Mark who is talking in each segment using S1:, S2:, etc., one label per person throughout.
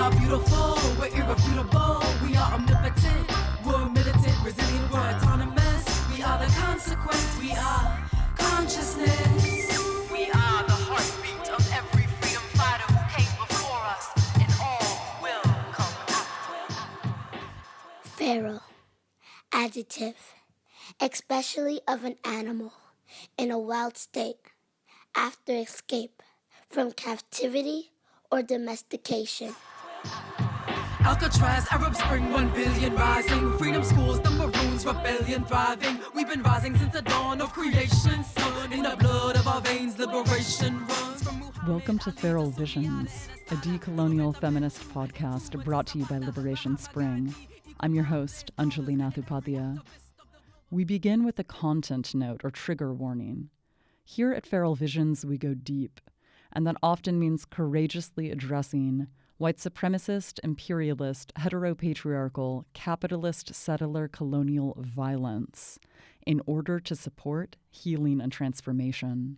S1: are beautiful, we're irrefutable, we are omnipotent, we're militant, resilient, we're autonomous. We are the consequence, we are consciousness. We are the heartbeat of every freedom fighter who came before us, and all will come after.
S2: Feral, adjective, especially of an animal in a wild state after escape from captivity or domestication.
S1: Alcatraz, Arab Spring, 1 billion rising. Freedom schools, the Maroons, rebellion thriving. We've been rising since the dawn of creation. Sun in the blood of our veins, liberation runs from...
S3: Welcome to Feral Visions, a decolonial feminist podcast brought to you by Liberation Spring. I'm your host, Anjali Nathupadhyay. We begin with a content note or trigger warning. Here at Feral Visions, we go deep, and that often means courageously addressing white supremacist, imperialist, heteropatriarchal, capitalist, settler, colonial violence in order to support healing and transformation.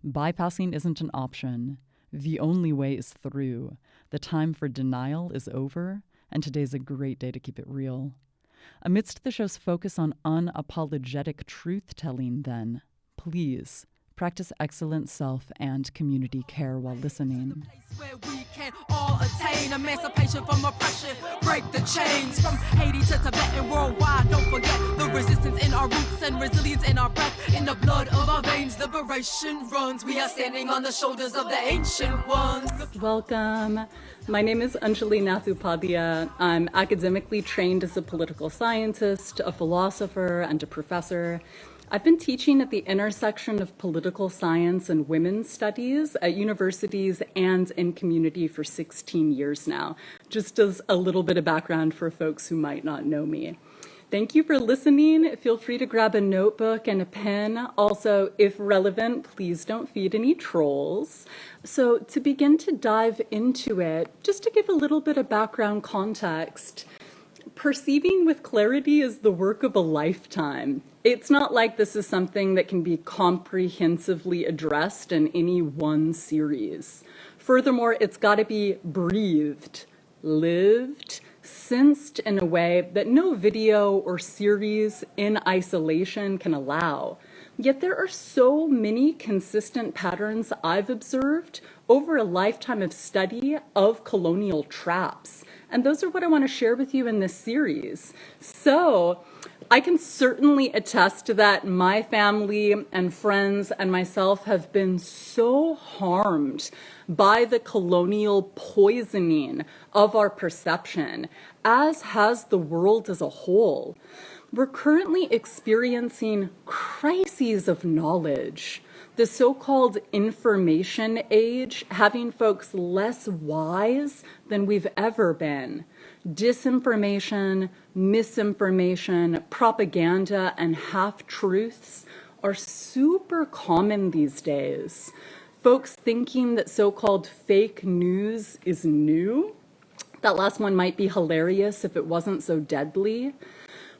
S3: Bypassing isn't an option. The only way is through. The time for denial is over, and today's a great day to keep it real. Amidst the show's focus on unapologetic truth-telling, then, please practice excellent self and community care while listening.
S1: Where we can all attain emancipation from oppression, break the chains from Haiti to Tibet and worldwide. Don't forget the resistance in our roots and resilience in our breath, in the blood of our veins. Liberation runs. We are standing on the shoulders of the ancient ones.
S3: Welcome. My name is Anjali Nathupadhyay. I'm academically trained as a political scientist, a philosopher, and a professor. I've been teaching at the intersection of political science and women's studies at universities and in community for 16 years now, just as a little bit of background for folks who might not know me. Thank you for listening. Feel free to grab a notebook and a pen. Also, if relevant, please don't feed any trolls. So to begin to dive into it, just to give a little bit of background context, perceiving with clarity is the work of a lifetime. It's not like this is something that can be comprehensively addressed in any one series. Furthermore, it's got to be breathed, lived, sensed in a way that no video or series in isolation can allow. Yet there are so many consistent patterns I've observed over a lifetime of study of colonial traps. And those are what I want to share with you in this series. So I can certainly attest to that. My family and friends and myself have been so harmed by the colonial poisoning of our perception, as has the world as a whole. We're currently experiencing crises of knowledge, the so-called information age, having folks less wise than we've ever been. Disinformation, misinformation, propaganda, and half-truths are super common these days. Folks thinking that so-called fake news is new. That last one might be hilarious if it wasn't so deadly.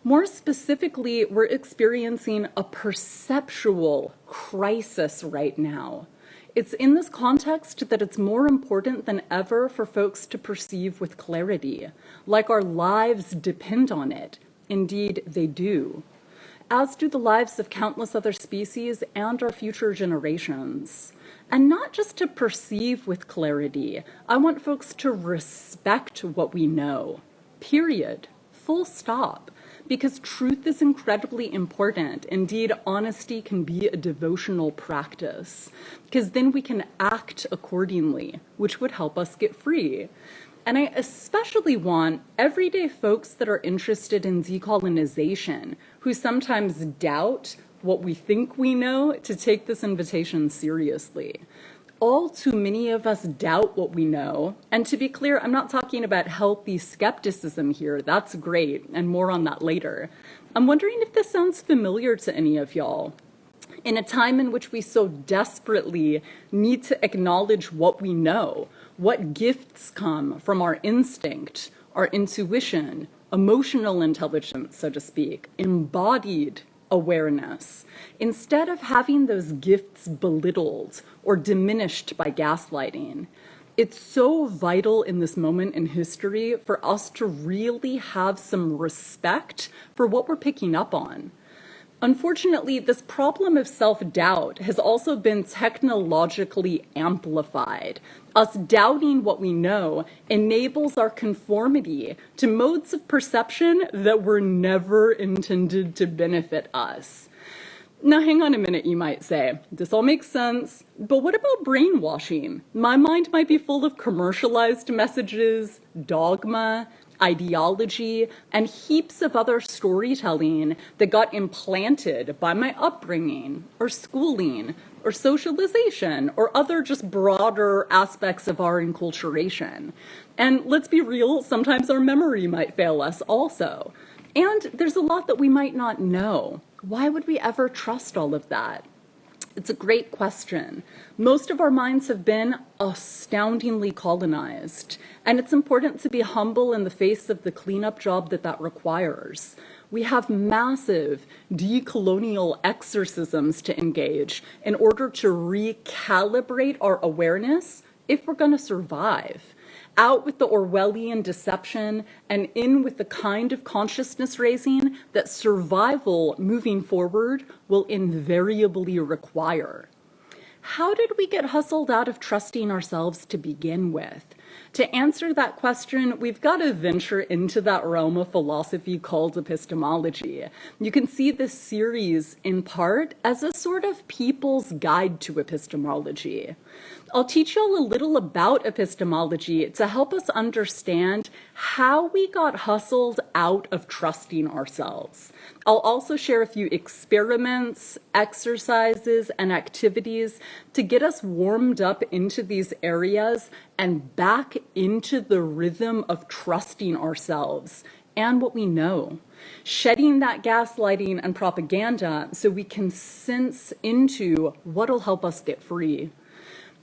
S3: More specifically, we're experiencing a perceptual crisis right now. It's in this context that it's more important than ever for folks to perceive with clarity, like our lives depend on it. Indeed, they do, as do the lives of countless other species and our future generations. And not just to perceive with clarity, I want folks to respect what we know, period, full stop. Because truth is incredibly important. Indeed, honesty can be a devotional practice, because then we can act accordingly, which would help us get free. And I especially want everyday folks that are interested in decolonization, who sometimes doubt what we think we know, to take this invitation seriously. All too many of us doubt what we know. And to be clear, I'm not talking about healthy skepticism here. That's great, and more on that later. I'm wondering if this sounds familiar to any of y'all. In a time in which we so desperately need to acknowledge what we know, what gifts come from our instinct, our intuition, emotional intelligence, so to speak, embodied awareness, instead of having those gifts belittled or diminished by gaslighting. It's so vital in this moment in history for us to really have some respect for what we're picking up on. Unfortunately, this problem of self-doubt has also been technologically amplified. Us doubting what we know enables our conformity to modes of perception that were never intended to benefit us. Now, hang on a minute, you might say. This all makes sense, but what about brainwashing? My mind might be full of commercialized messages, dogma, ideology, and heaps of other storytelling that got implanted by my upbringing, or schooling, or socialization, or other just broader aspects of our enculturation. And let's be real, sometimes our memory might fail us also. And there's a lot that we might not know. Why would we ever trust all of that? It's a great question. Most of our minds have been astoundingly colonized, and it's important to be humble in the face of the cleanup job that requires. We have massive decolonial exorcisms to engage in order to recalibrate our awareness if we're going to survive. Out with the Orwellian deception and in with the kind of consciousness raising that survival moving forward will invariably require. How did we get hustled out of trusting ourselves to begin with? To answer that question, we've got to venture into that realm of philosophy called epistemology. You can see this series in part as a sort of people's guide to epistemology. I'll teach y'all a little about epistemology to help us understand how we got hustled out of trusting ourselves. I'll also share a few experiments, exercises, and activities to get us warmed up into these areas and back into the rhythm of trusting ourselves and what we know. Shedding that gaslighting and propaganda so we can sense into what'll help us get free.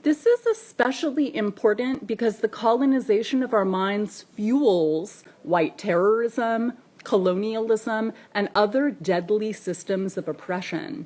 S3: This is especially important because the colonization of our minds fuels white terrorism, colonialism, and other deadly systems of oppression.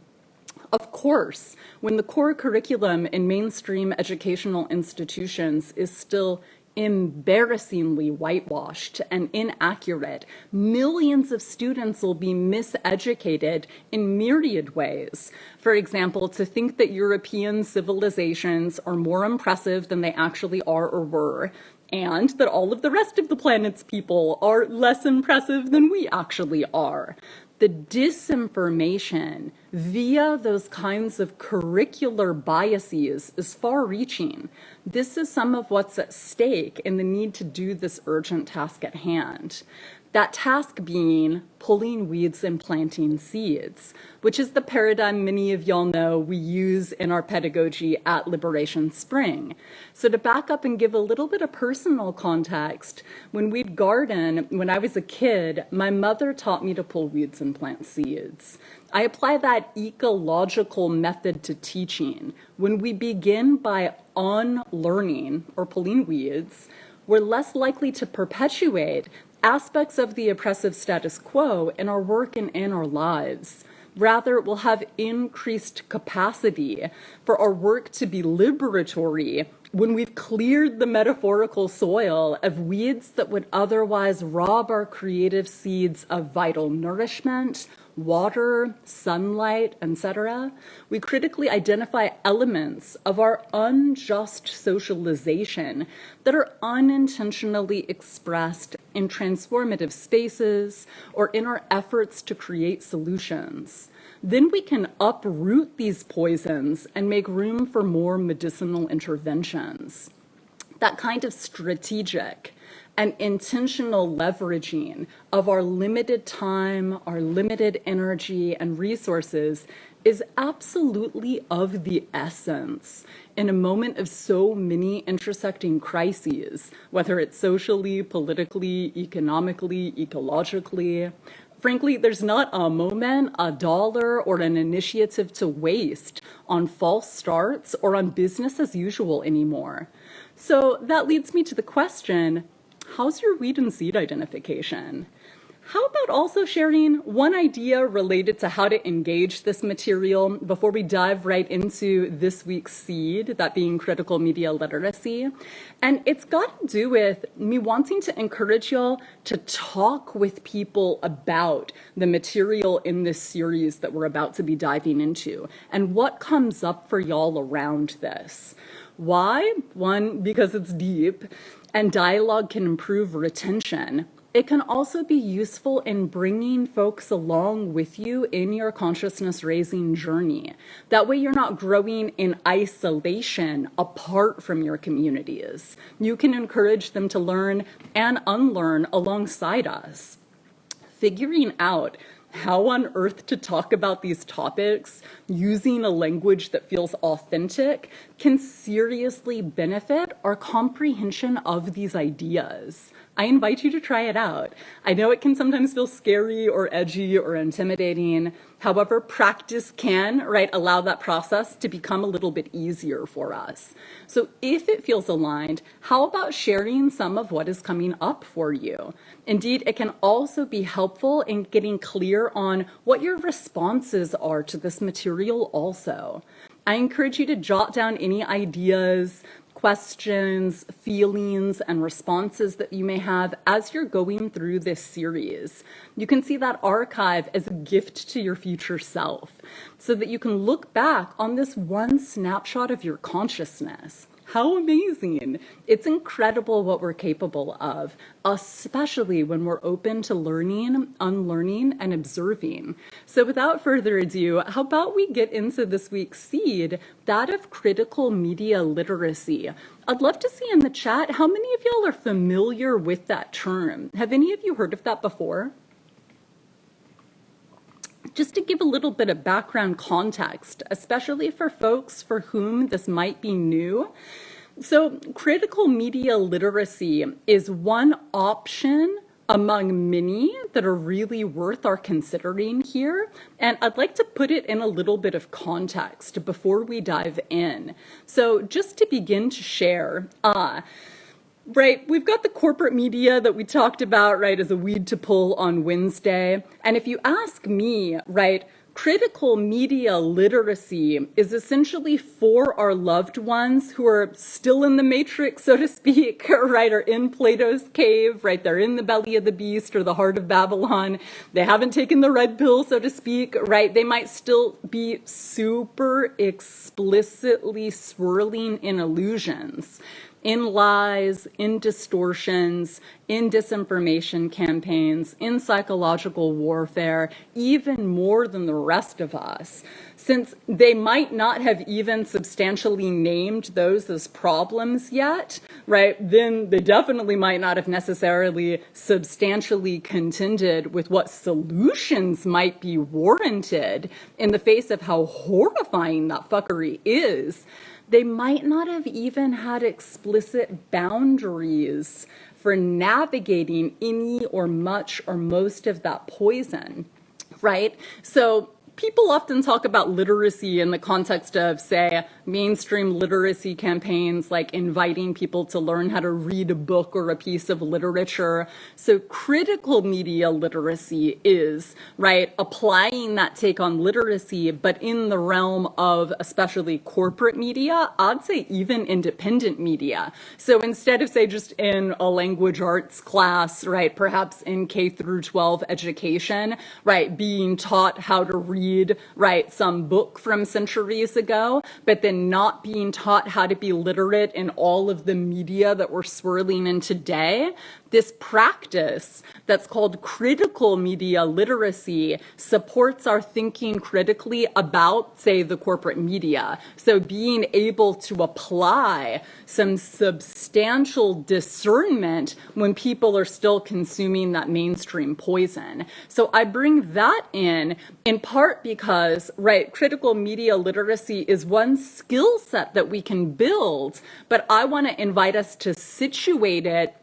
S3: Of course, when the core curriculum in mainstream educational institutions is still embarrassingly whitewashed and inaccurate, millions of students will be miseducated in myriad ways. For example, to think that European civilizations are more impressive than they actually are or were, and that all of the rest of the planet's people are less impressive than we actually are. The disinformation via those kinds of curricular biases is far-reaching. This is some of what's at stake in the need to do this urgent task at hand. That task being pulling weeds and planting seeds, which is the paradigm many of y'all know we use in our pedagogy at Liberation Spring. So to back up and give a little bit of personal context, when we'd garden, when I was a kid, my mother taught me to pull weeds and plant seeds. I apply that ecological method to teaching. When we begin by unlearning or pulling weeds, we're less likely to perpetuate aspects of the oppressive status quo in our work and in our lives. Rather, we'll have increased capacity for our work to be liberatory when we've cleared the metaphorical soil of weeds that would otherwise rob our creative seeds of vital nourishment, water, sunlight, etc. We critically identify elements of our unjust socialization that are unintentionally expressed in transformative spaces or in our efforts to create solutions. Then we can uproot these poisons and make room for more medicinal interventions. That kind of strategic and intentional leveraging of our limited time, our limited energy and resources is absolutely of the essence in a moment of so many intersecting crises, whether it's socially, politically, economically, ecologically. Frankly, there's not a moment, a dollar, or an initiative to waste on false starts or on business as usual anymore. So that leads me to the question, how's your weed and seed identification? How about also sharing one idea related to how to engage this material before we dive right into this week's seed, that being critical media literacy? And it's got to do with me wanting to encourage y'all to talk with people about the material in this series that we're about to be diving into and what comes up for y'all around this. Why? One, because it's deep and dialogue can improve retention. It can also be useful in bringing folks along with you in your consciousness raising journey. That way you're not growing in isolation apart from your communities. You can encourage them to learn and unlearn alongside us. Figuring out how on earth to talk about these topics using a language that feels authentic can seriously benefit our comprehension of these ideas. I invite you to try it out. I know it can sometimes feel scary or edgy or intimidating. However, practice can, allow that process to become a little bit easier for us. So if it feels aligned, how about sharing some of what is coming up for you? Indeed, it can also be helpful in getting clear on what your responses are to this material also. I encourage you to jot down any ideas, questions, feelings, and responses that you may have as you're going through this series. You can see that archive as a gift to your future self so that you can look back on this one snapshot of your consciousness. How amazing! It's incredible what we're capable of, especially when we're open to learning, unlearning, and observing. So without further ado, how about we get into this week's seed, that of critical media literacy. I'd love to see in the chat how many of y'all are familiar with that term. Have any of you heard of that before? Just to give a little bit of background context, especially for folks for whom this might be new. So critical media literacy is one option among many that are really worth our considering here. And I'd like to put it in a little bit of context before we dive in. So just to begin to share, we've got the corporate media that we talked about, as a weed to pull on Wednesday. And if you ask me, critical media literacy is essentially for our loved ones who are still in the matrix, so to speak, or in Plato's cave, they're in the belly of the beast or the heart of Babylon. They haven't taken the red pill, so to speak, They might still be super explicitly swirling in illusions, in lies, in distortions, in disinformation campaigns, in psychological warfare, even more than the rest of us. Since they might not have even substantially named those as problems yet, then they definitely might not have necessarily substantially contended with what solutions might be warranted in the face of how horrifying that fuckery is. They might not have even had explicit boundaries for navigating any or much or most of that poison, So people often talk about literacy in the context of, say, mainstream literacy campaigns, like inviting people to learn how to read a book or a piece of literature. So critical media literacy is, applying that take on literacy, but in the realm of especially corporate media, I'd say even independent media. So instead of, say, just in a language arts class, perhaps in K through 12 education, being taught how to read, some book from centuries ago, but then not being taught how to be literate in all of the media that we're swirling in today. This practice that's called critical media literacy supports our thinking critically about, say, the corporate media. So being able to apply some substantial discernment when people are still consuming that mainstream poison. So I bring that in part because, critical media literacy is one skill set that we can build, but I want to invite us to situate it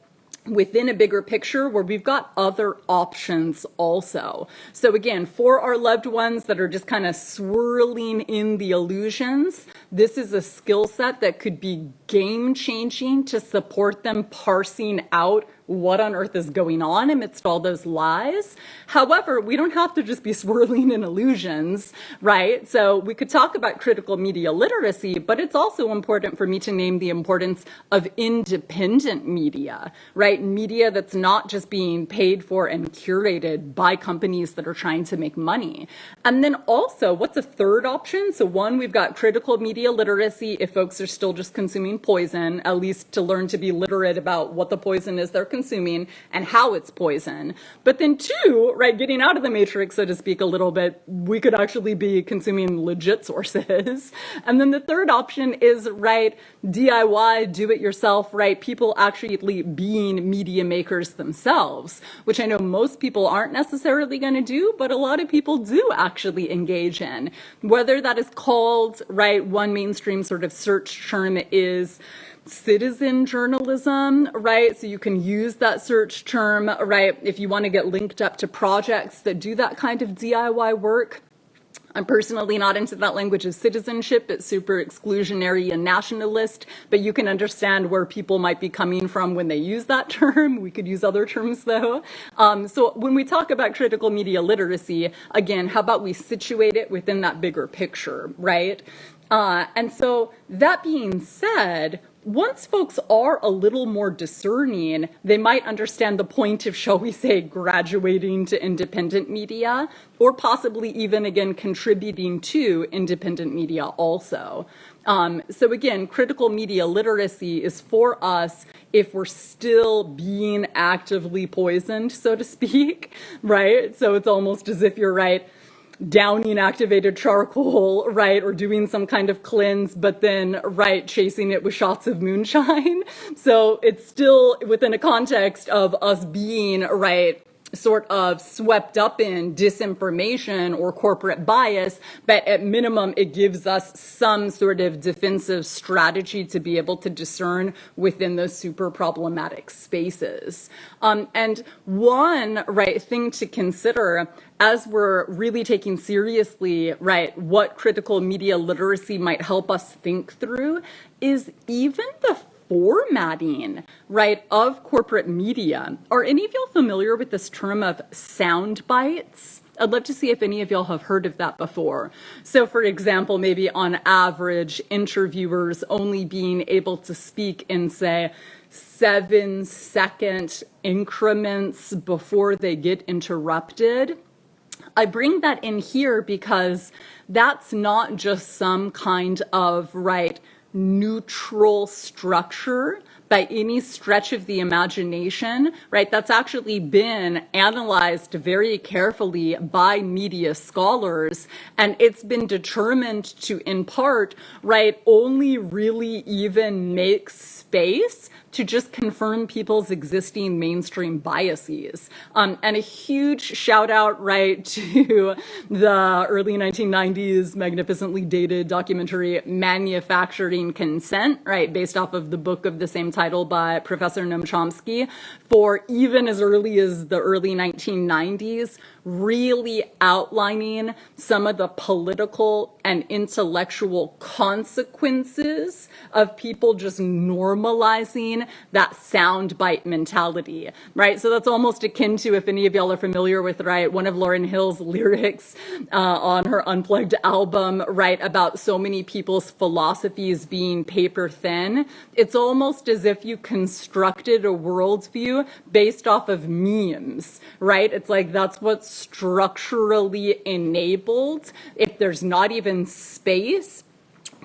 S3: within a bigger picture where we've got other options also. So again, for our loved ones that are just kind of swirling in the illusions, this is a skill set that could be game changing to support them parsing out what on earth is going on amidst all those lies. However, we don't have to just be swirling in illusions, right? So we could talk about critical media literacy, but it's also important for me to name the importance of independent media, right? Media that's not just being paid for and curated by companies that are trying to make money. And then also, what's a third option? So one, we've got critical media literacy if folks are still just consuming poison, at least to learn to be literate about what the poison is they're consuming and how it's poison. But then two, right, getting out of the matrix, so to speak, a little bit, we could actually be consuming legit sources. And then the third option is, right, DIY, do it yourself, right, people actually being media makers themselves, which I know most people aren't necessarily going to do, but a lot of people do actually engage in. Whether that is called, right, one mainstream sort of search term is citizen journalism, right? So you can use that search term, right, if you want to get linked up to projects that do that kind of DIY work. I'm personally not into that language of citizenship. It's super exclusionary and nationalist, but you can understand where people might be coming from when they use that term. We could use other terms though. So when we talk about critical media literacy, again, how about we situate it within that bigger picture, right? And so that being said, once folks are a little more discerning, they might understand the point of, shall we say, graduating to independent media, or possibly even, again, contributing to independent media also. So again, critical media literacy is for us if we're still being actively poisoned, so to speak, right? So it's almost as if you're, right, downing activated charcoal, right, or doing some kind of cleanse, but then, right, chasing it with shots of moonshine. So it's still within a context of us being, right, sort of swept up in disinformation or corporate bias, but at minimum, it gives us some sort of defensive strategy to be able to discern within those super problematic spaces. And one, right, thing to consider as we're really taking seriously, right, what critical media literacy might help us think through is even the formatting, right, of corporate media. Are any of y'all familiar with this term of sound bites? I'd love to see if any of y'all have heard of that before. So for example, maybe on average, interviewers only being able to speak in, say, 7-second increments before they get interrupted. I bring that in here because that's not just some kind of, right, neutral structure by any stretch of the imagination, right? That's actually been analyzed very carefully by media scholars, and it's been determined to, in part, right, only really even make space to just confirm people's existing mainstream biases. And a huge shout out, right, to the early 1990s magnificently dated documentary Manufacturing Consent, right, based off of the book of the same title by Professor Noam Chomsky, for even as early as the early 1990s, really outlining some of the political and intellectual consequences of people just normalizing that soundbite mentality, right? So that's almost akin to, if any of y'all are familiar with, right, one of Lauryn Hill's lyrics on her Unplugged album, right, about so many people's philosophies being paper thin. It's almost as if you constructed a worldview based off of memes, right? It's like that's what's structurally enabled if there's not even space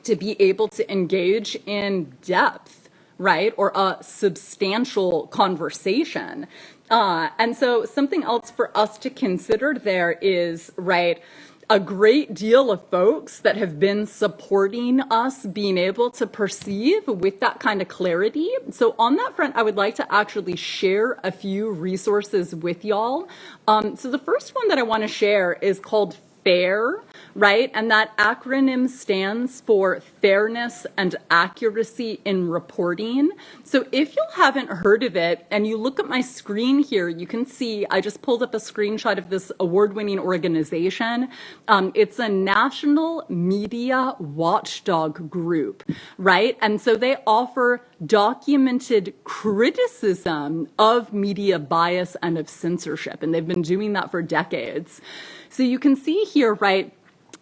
S3: to be able to engage in depth, right, or a substantial conversation. And so something else for us to consider there is, right, a great deal of folks that have been supporting us being able to perceive with that kind of clarity. So on that front, I would like to actually share a few resources with y'all. So the first one that I want to share is called FAIR, right? And that acronym stands for Fairness and Accuracy in Reporting. So if you haven't heard of it and you look at my screen here, you can see I just pulled up a screenshot of this award-winning organization. It's a national media watchdog group, right? And so they offer documented criticism of media bias and of censorship, and they've been doing that for decades. So you can see here, right,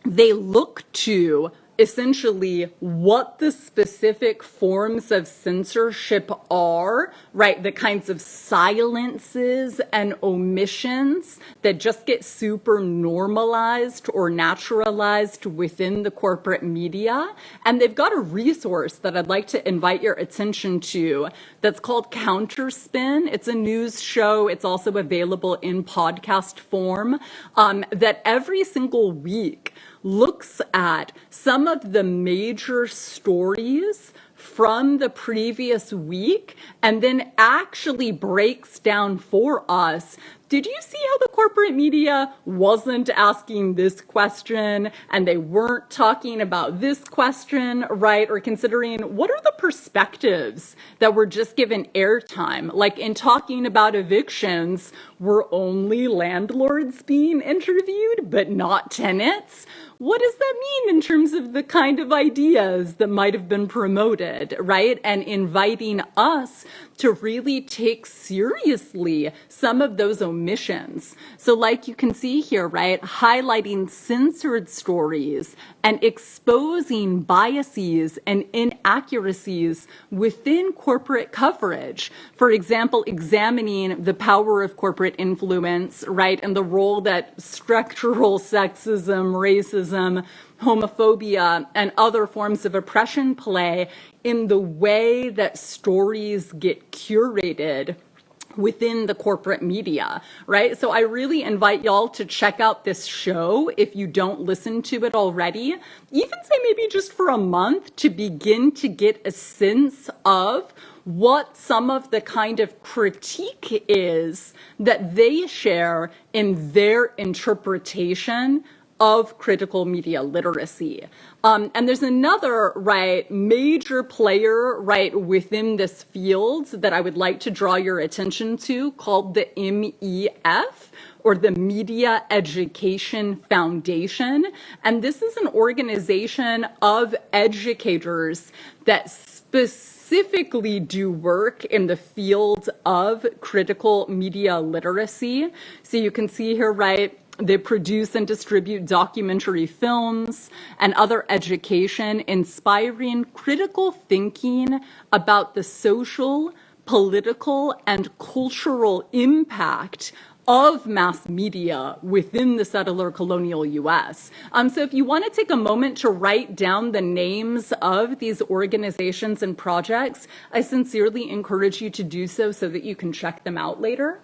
S3: they look to essentially what the specific forms of censorship are, right? The kinds of silences and omissions that just get super normalized or naturalized within the corporate media. And they've got a resource that I'd like to invite your attention to that's called Counterspin. It's a news show. It's also available in podcast form, that every single week looks at some of the major stories from the previous week and then actually breaks down for us. Did you see how the corporate media wasn't asking this question and they weren't talking about this question, right? Or considering what are the perspectives that were just given airtime? Like in talking about evictions, were only landlords being interviewed, but not tenants? What does that mean in terms of the kind of ideas that might have been promoted, right? And inviting us to really take seriously some of those omissions. So like you can see here, right, highlighting censored stories and exposing biases and inaccuracies within corporate coverage. For example, examining the power of corporate influence, right, and the role that structural sexism, racism, homophobia, and other forms of oppression play in the way that stories get curated within the corporate media, right? So I really invite y'all to check out this show if you don't listen to it already, even say maybe just for a month to begin to get a sense of what some of the kind of critique is that they share in their interpretation of critical media literacy. And there's another, right, major player, right, within this field that I would like to draw your attention to called the MEF, or the Media Education Foundation. And this is an organization of educators that specifically do work in the field of critical media literacy. So you can see here, right, they produce and distribute documentary films and other education inspiring critical thinking about the social, political, and cultural impact of mass media within the settler colonial US. So if you want to take a moment to write down the names of these organizations and projects, I sincerely encourage you to do so that you can check them out later.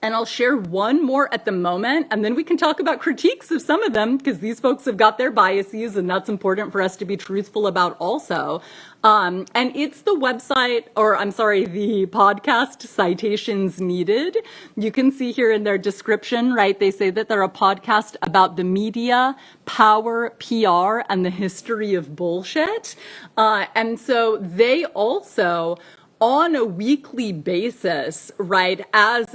S3: And I'll share one more at the moment, and then we can talk about critiques of some of them, because these folks have got their biases, and that's important for us to be truthful about also. And it's the website, or I'm sorry, the podcast Citations Needed. You can see here in their description, right, they say that they're a podcast about the media, power, PR, and the history of bullshit. And so they also, on a weekly basis, right, as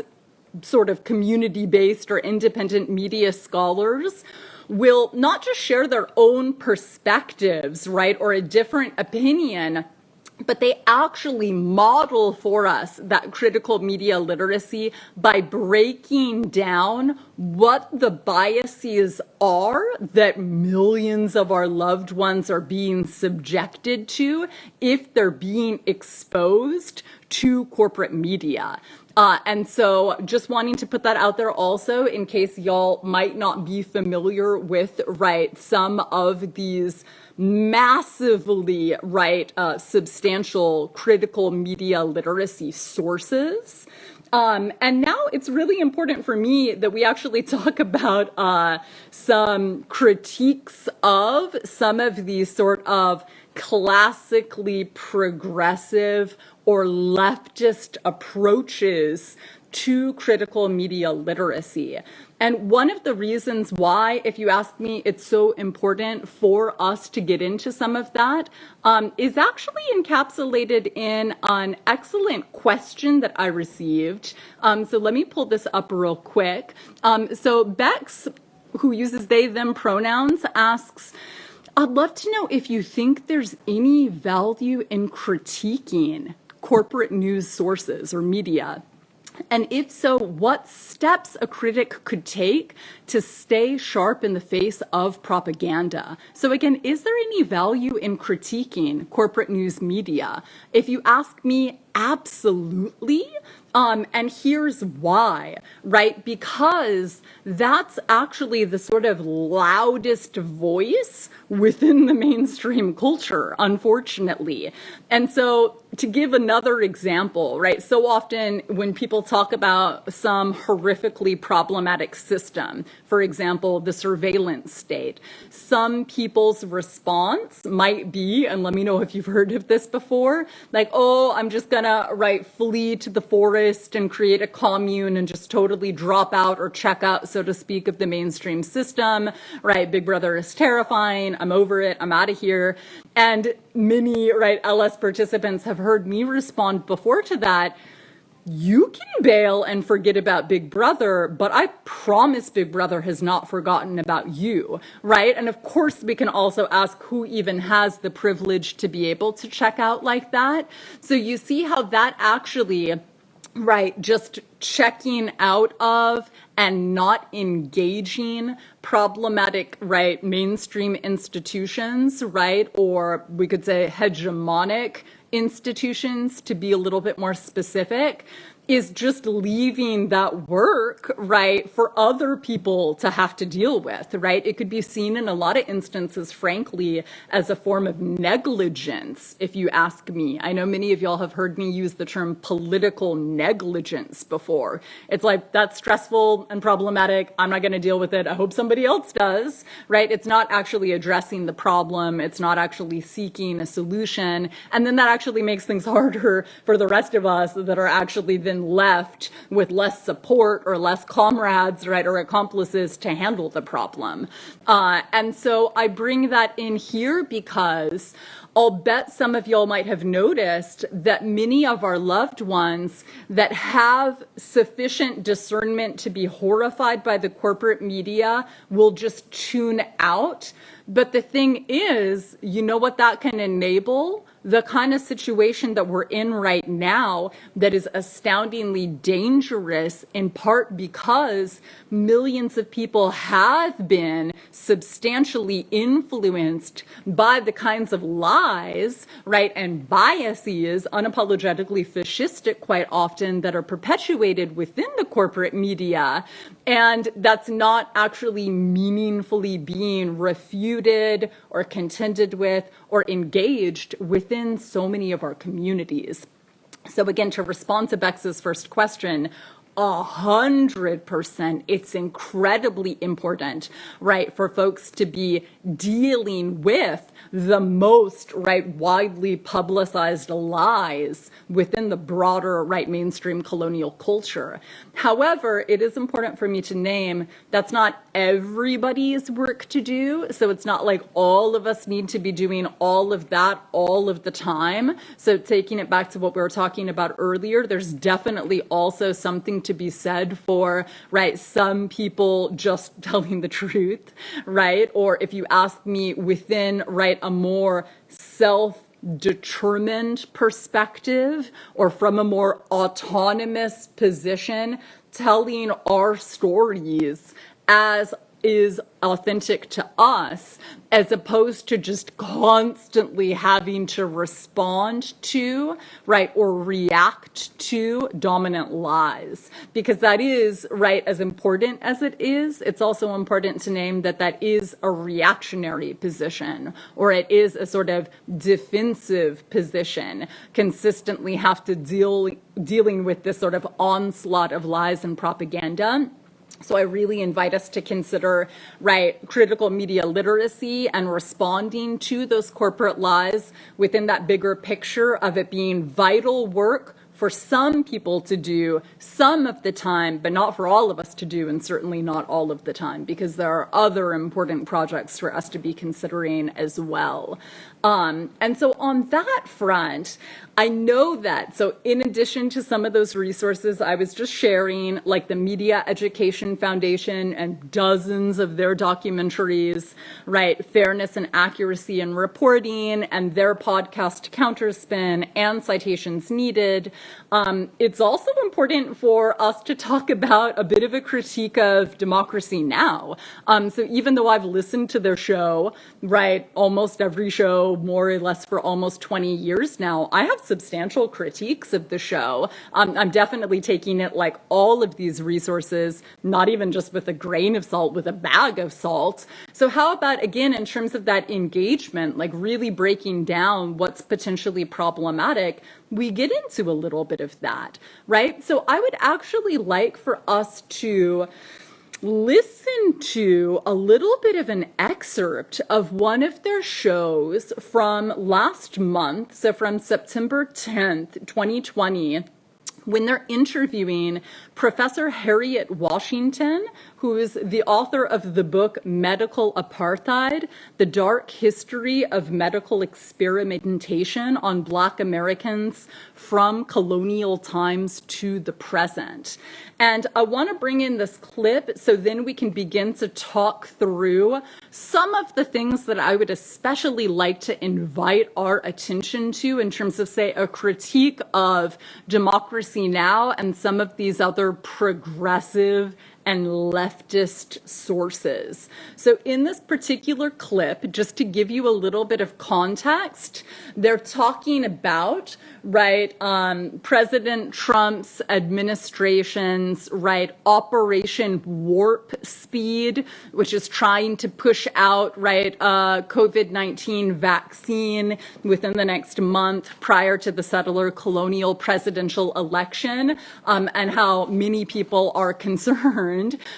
S3: sort of community-based or independent media scholars, will not just share their own perspectives, right, or a different opinion, but they actually model for us that critical media literacy by breaking down what the biases are that millions of our loved ones are being subjected to if they're being exposed to corporate media. And so just wanting to put that out there also in case y'all might not be familiar with, right, some of these massively, right, substantial critical media literacy sources. And now it's really important for me that we actually talk about some critiques of some of these sort of classically progressive or leftist approaches to critical media literacy. And one of the reasons why, if you ask me, it's so important for us to get into some of that is actually encapsulated in an excellent question that I received. So let me pull this up real quick. So Bex, who uses they, them pronouns, asks, I'd love to know if you think there's any value in critiquing corporate news sources or media. And if so, what steps a critic could take to stay sharp in the face of propaganda? So again, is there any value in critiquing corporate news media? If you ask me, absolutely. And here's why, right? Because that's actually the sort of loudest voice within the mainstream culture, unfortunately. And so to give another example, right? So often when people talk about some horrifically problematic system, for example, the surveillance state, some people's response might be, and let me know if you've heard of this before, like, oh, I'm just gonna, right, flee to the forest and create a commune and just totally drop out or check out, so to speak, of the mainstream system, right? Big Brother is terrifying. I'm over it. I'm out of here. And many, right, LS participants have heard me respond before to that. You can bail and forget about Big Brother, but I promise Big Brother has not forgotten about you, right? And of course, we can also ask who even has the privilege to be able to check out like that. So you see how that actually, right, just checking out of and not engaging problematic, right, mainstream institutions, right, or we could say hegemonic institutions, to be a little bit more specific, is just leaving that work, right, for other people to have to deal with, right? It could be seen in a lot of instances, frankly, as a form of negligence, if you ask me. I know many of y'all have heard me use the term political negligence before. It's like, that's stressful and problematic. I'm not going to deal with it. I hope somebody else does, right? It's not actually addressing the problem. It's not actually seeking a solution. And then that actually makes things harder for the rest of us that are actually then left with less support or less comrades, right, or accomplices to handle the problem. And so I bring that in here because I'll bet some of y'all might have noticed that many of our loved ones that have sufficient discernment to be horrified by the corporate media will just tune out. But the thing is, you know what that can enable? The kind of situation that we're in right now that is astoundingly dangerous, in part because millions of people have been substantially influenced by the kinds of lies, right, and biases, unapologetically fascistic quite often, that are perpetuated within the corporate media. And that's not actually meaningfully being refuted or contended with or engaged within so many of our communities. So again, to respond to Bex's first question, 100%, it's incredibly important, right, for folks to be dealing with the most, right, widely publicized lies within the broader, right, mainstream colonial culture. However, it is important for me to name that's not everybody's work to do. So it's not like all of us need to be doing all of that all of the time. So taking it back to what we were talking about earlier, there's definitely also something to be said for, right, some people just telling the truth, right? Or if you ask me, within, right, a more self-determined perspective or from a more autonomous position, telling our stories as is authentic to us, as opposed to just constantly having to respond to, right, or react to dominant lies. Because that is, right, as important as it is, it's also important to name that that is a reactionary position, or it is a sort of defensive position, consistently have to dealing with this sort of onslaught of lies and propaganda. So I really invite us to consider, right, critical media literacy and responding to those corporate lies within that bigger picture of it being vital work for some people to do some of the time, but not for all of us to do, and certainly not all of the time, because there are other important projects for us to be considering as well. And so on that front, I know that, so in addition to some of those resources I was just sharing, like the Media Education Foundation and dozens of their documentaries, right, Fairness and Accuracy in Reporting, and their podcast Counterspin, and Citations Needed, it's also important for us to talk about a bit of a critique of Democracy Now! So even though I've listened to their show, right, almost every show, more or less for almost 20 years now, I have substantial critiques of the show. I'm definitely taking it like all of these resources, not even just with a grain of salt, with a bag of salt. So how about, again, in terms of that engagement, like really breaking down what's potentially problematic, we get into a little bit of that, right? So I would actually like for us to listen to a little bit of an excerpt of one of their shows from last month, so from September 10th, 2020, when they're interviewing Professor Harriet Washington, who is the author of the book Medical Apartheid, The Dark History of Medical Experimentation on Black Americans from Colonial Times to the Present. And I want to bring in this clip so then we can begin to talk through some of the things that I would especially like to invite our attention to in terms of, say, a critique of Democracy Now! And some of these other progressive and leftist sources. So in this particular clip, just to give you a little bit of context, they're talking about, right, President Trump's administration's, right, Operation Warp Speed, which is trying to push out, right, COVID-19 vaccine within the next month prior to the settler colonial presidential election, and how many people are concerned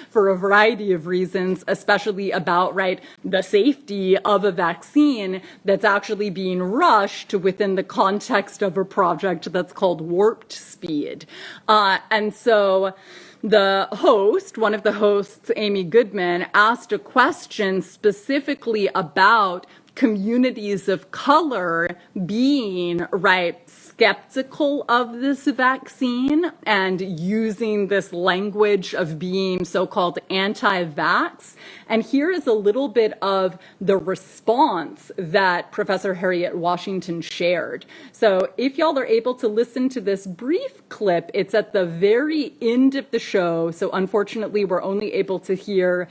S3: for a variety of reasons, especially about, right, the safety of a vaccine that's actually being rushed within the context of a project that's called Warped Speed. And so the host, one of the hosts, Amy Goodman, asked a question specifically about communities of color being, right, skeptical of this vaccine and using this language of being so-called anti-vax. And here is a little bit of the response that Professor Harriet Washington shared. So if y'all are able to listen to this brief clip, it's at the very end of the show. So unfortunately, we're only able to hear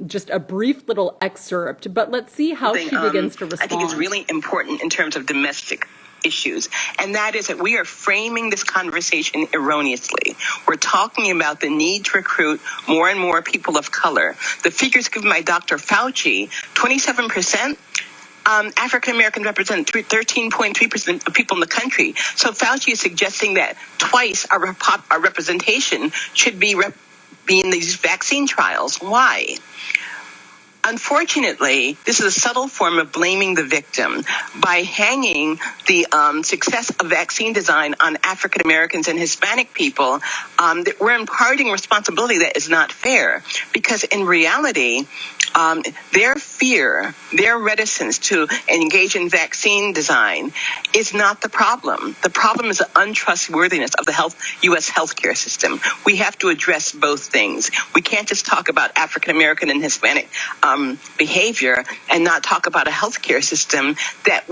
S3: just a brief little excerpt, but let's see how she begins to respond.
S4: I think it's really important in terms of domestic issues, and that is that we are framing this conversation erroneously. We're talking about the need to recruit more and more people of color. The figures given by Dr. Fauci, 27%, African Americans represent 13.3% of people in the country. So Fauci is suggesting that twice our representation should be in these vaccine trials. Why? Unfortunately, this is a subtle form of blaming the victim by hanging the success of vaccine design on African Americans and Hispanic people. We're imparting responsibility that is not fair, because in reality, their fear, their reticence to engage in vaccine design is not the problem. The problem is the untrustworthiness of the U.S. healthcare system. We have to address both things. We can't just talk about African American and Hispanic behavior and not talk about a healthcare system that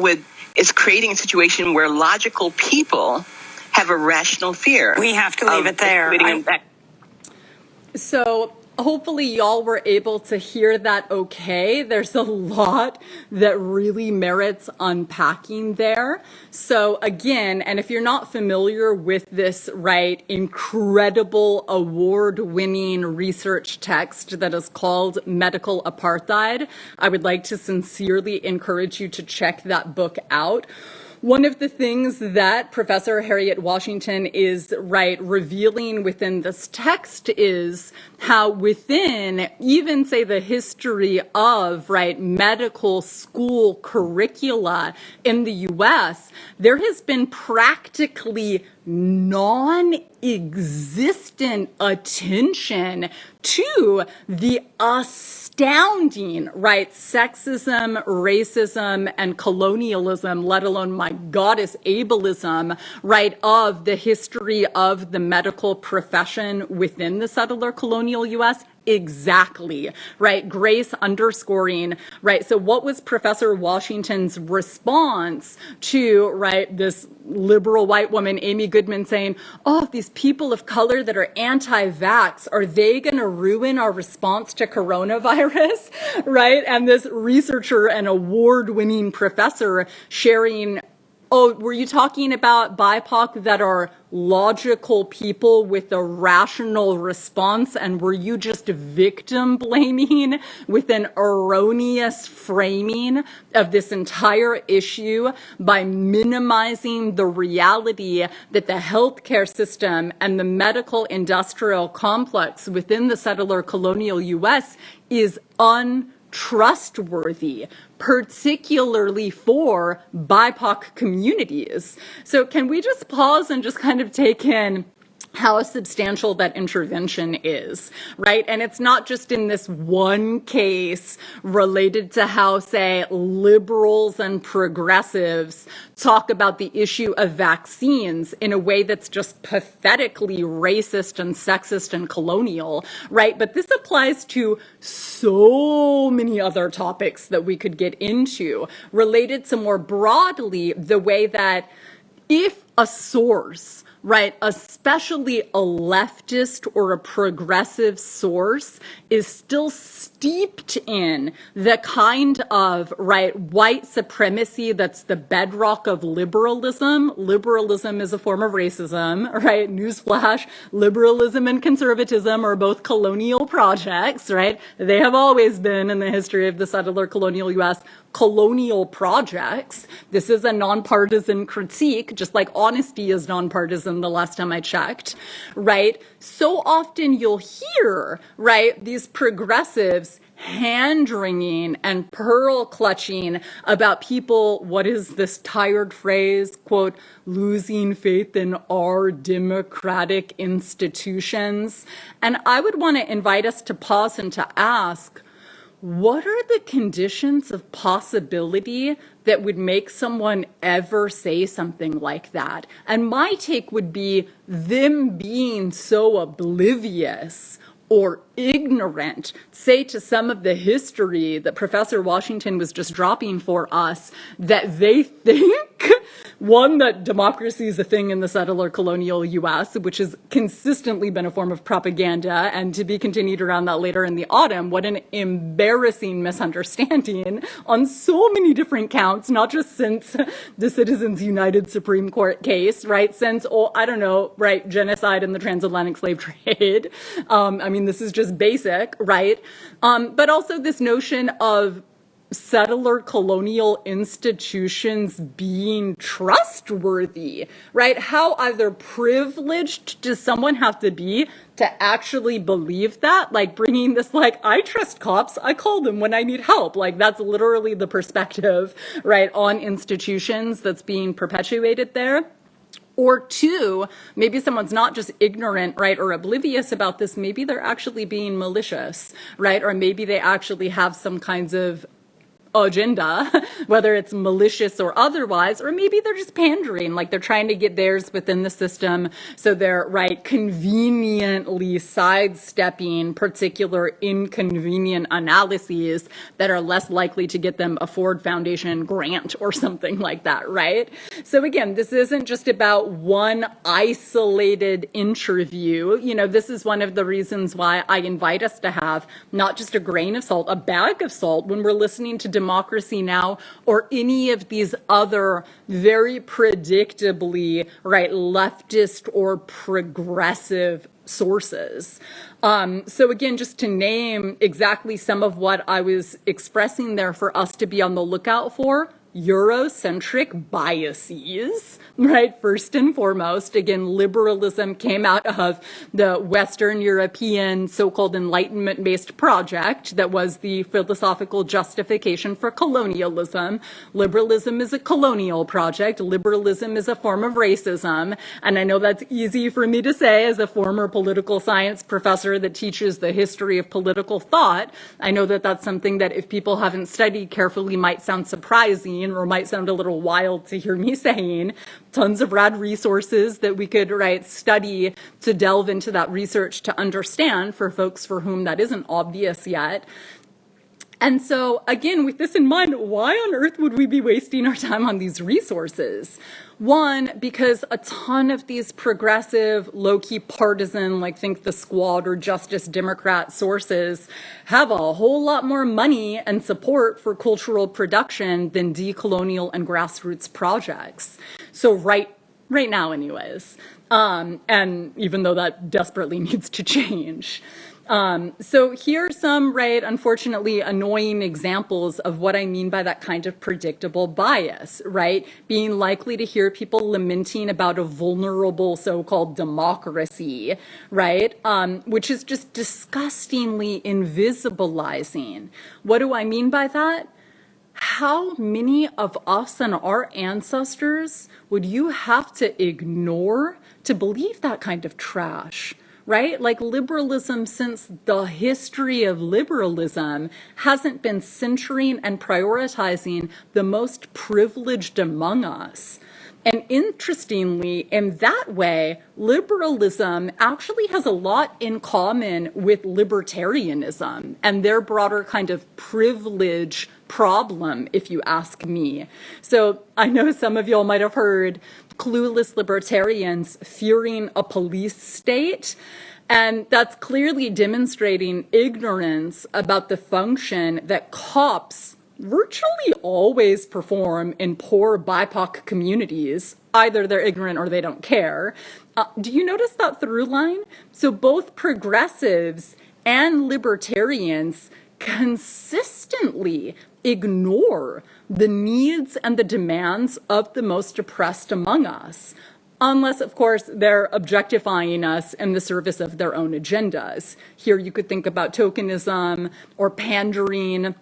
S4: is creating a situation where logical people have a rational fear.
S5: We have to leave it there.
S3: So hopefully y'all were able to hear that okay. There's a lot that really merits unpacking there. So again, and if you're not familiar with this, right, incredible award-winning research text that is called Medical Apartheid, I would like to sincerely encourage you to check that book out. One of the things that Professor Harriet Washington is revealing within this text is how within even say the history of medical school curricula in the US, there has been practically non-existent attention to the astounding, sexism, racism, and colonialism, let alone, my goddess, ableism, of the history of the medical profession within the settler colonial US. Exactly, Grace underscoring, So what was Professor Washington's response to, this liberal white woman, Amy Goodman, saying, oh, these people of color that are anti-vax, are they going to ruin our response to coronavirus, And this researcher and award-winning professor sharing, oh, were you talking about BIPOC that are logical people with a rational response, and were you just victim blaming with an erroneous framing of this entire issue by minimizing the reality that the healthcare system and the medical industrial complex within the settler colonial US is untrustworthy, particularly for BIPOC communities. So can we just pause and just kind of take in how substantial that intervention is, And it's not just in this one case related to how, say, liberals and progressives talk about the issue of vaccines in a way that's just pathetically racist and sexist and colonial, But this applies to so many other topics that we could get into related to more broadly the way that if a source, especially a leftist or a progressive source, is still steeped in the kind of, white supremacy that's the bedrock of liberalism. Liberalism is a form of racism, Newsflash, liberalism and conservatism are both colonial projects, They have always been, in the history of the settler colonial US, colonial projects. This is a nonpartisan critique, just like honesty is nonpartisan the last time I checked, So often you'll hear, these progressives hand-wringing and pearl-clutching about people, what is this tired phrase, quote, losing faith in our democratic institutions. And I would want to invite us to pause and to ask, what are the conditions of possibility that would make someone ever say something like that? And my take would be them being so oblivious or ignorant, say, to some of the history that Professor Washington was just dropping for us, that they think, one, that democracy is a thing in the settler colonial US, which has consistently been a form of propaganda, and to be continued around that later in the autumn. What an embarrassing misunderstanding on so many different counts, not just since the Citizens United Supreme Court case, since, genocide and the transatlantic slave trade. This is just basic, but also this notion of settler colonial institutions being trustworthy, How either privileged does someone have to be to actually believe that? Bringing this, I trust cops, I call them when I need help. That's literally the perspective, on institutions that's being perpetuated there. Or two, maybe someone's not just ignorant, or oblivious about this. Maybe they're actually being malicious, Or maybe they actually have some kinds of agenda, whether it's malicious or otherwise, or maybe they're just pandering, they're trying to get theirs within the system, so they're conveniently sidestepping particular inconvenient analyses that are less likely to get them a Ford Foundation grant or something like that, So again, this isn't just about one isolated interview. This is one of the reasons why I invite us to have not just a grain of salt, a bag of salt when we're listening to Democracy Now! Or any of these other very predictably, leftist or progressive sources. So again, just to name exactly some of what I was expressing there for us to be on the lookout for, Eurocentric biases, right? First and foremost, again, liberalism came out of the Western European so-called Enlightenment-based project that was the philosophical justification for colonialism. Liberalism is a colonial project. Liberalism is a form of racism. And I know that's easy for me to say as a former political science professor that teaches the history of political thought. I know that that's something that if people haven't studied carefully might sound surprising or might sound a little wild to hear me saying. Tons of rad resources that we could, right, study to delve into that research to understand for folks for whom that isn't obvious yet. And so, again, with this in mind, why on earth would we be wasting our time on these resources? One, because a ton of these progressive, low-key partisan, like think the Squad or Justice Democrat sources have a whole lot more money and support for cultural production than decolonial and grassroots projects. So right now anyways, and even though that desperately needs to change. So here are some, right, unfortunately annoying examples of what I mean by that kind of predictable bias, right? Being likely to hear people lamenting about a vulnerable so-called democracy, right? Which is just disgustingly invisibilizing. What do I mean by that? How many of us and our ancestors would you have to ignore to believe that kind of trash? Right? Like liberalism, since the history of liberalism, hasn't been centering and prioritizing the most privileged among us. And interestingly, in that way, liberalism actually has a lot in common with libertarianism and their broader kind of privilege problem, if you ask me. So I know some of y'all might have heard clueless libertarians fearing a police state. And that's clearly demonstrating ignorance about the function that cops virtually always perform in poor BIPOC communities. Either they're ignorant or they don't care. Do you notice that through line? So both progressives and libertarians consistently ignore the needs and the demands of the most oppressed among us. Unless, of course, they're objectifying us in the service of their own agendas. Here you could think about tokenism or pandering,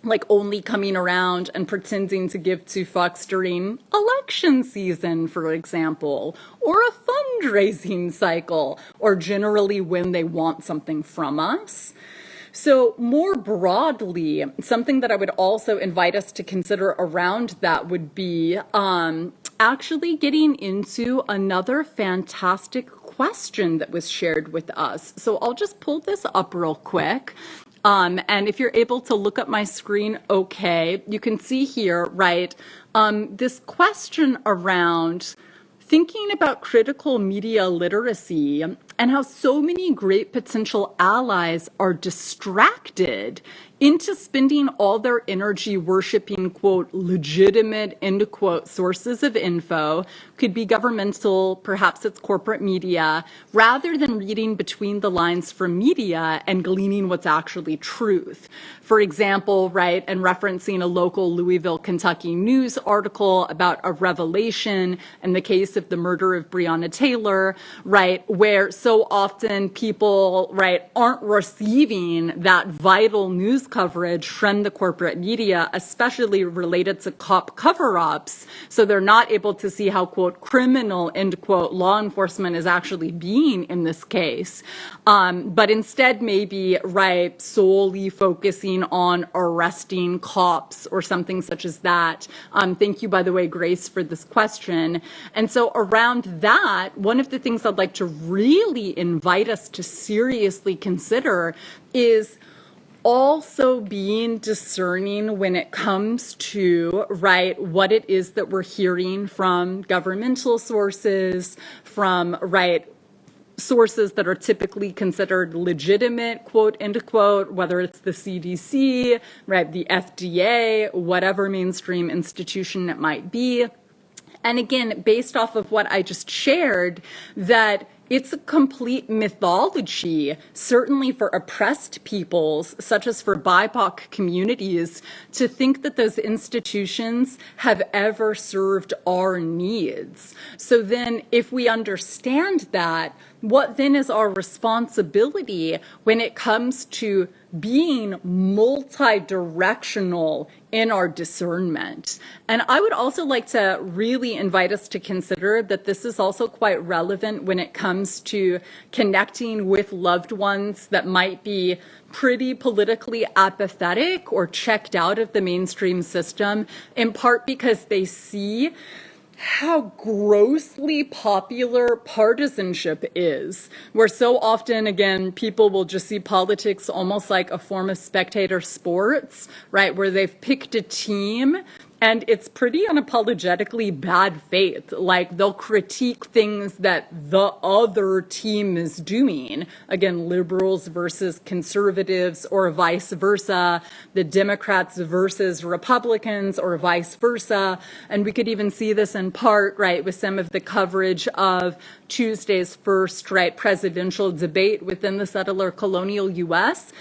S3: like only coming around and pretending to give two fucks during election season, for example, or a fundraising cycle, or generally when they want something from us. So more broadly, something that I would also invite us to consider around that would be actually getting into another fantastic question that was shared with us. So I'll just pull this up real quick. And if you're able to look up my screen, okay, you can see here, right, this question around thinking about critical media literacy and how so many great potential allies are distracted into spending all their energy worshiping, quote, legitimate, end quote, sources of info, could be governmental, perhaps it's corporate media, rather than reading between the lines from media and gleaning what's actually truth. For example, right, and referencing a local Louisville, Kentucky news article about a revelation in the case of the murder of Breonna Taylor, right, where so often people, right, aren't receiving that vital news coverage from the corporate media, especially related to cop cover-ups, so they're not able to see how, quote, criminal, end quote, law enforcement is actually being in this case, but instead maybe, right, solely focusing on arresting cops or something such as that. Thank you, by the way, Grace, for this question. And so around that, one of the things I'd like to really invite us to seriously consider is also being discerning when it comes to, right, what it is that we're hearing from governmental sources, from, right, sources that are typically considered legitimate, quote, end quote, whether it's the CDC, right, the FDA, whatever mainstream institution it might be, And again, based off of what I just shared, that it's a complete mythology, certainly for oppressed peoples, such as for BIPOC communities, to think that those institutions have ever served our needs. So then if we understand that, what then is our responsibility when it comes to being multi-directional in our discernment? And I would also like to really invite us to consider that this is also quite relevant when it comes to connecting with loved ones that might be pretty politically apathetic or checked out of the mainstream system, in part because they see how grossly popular partisanship is, where so often, again, people will just see politics almost like a form of spectator sports, right, where they've picked a team and it's pretty unapologetically bad faith. Like, they'll critique things that the other team is doing. Again, liberals versus conservatives, or vice versa, the Democrats versus Republicans, or vice versa. And we could even see this in part, right, with some of the coverage of Tuesday's first, right, presidential debate within the settler colonial U.S.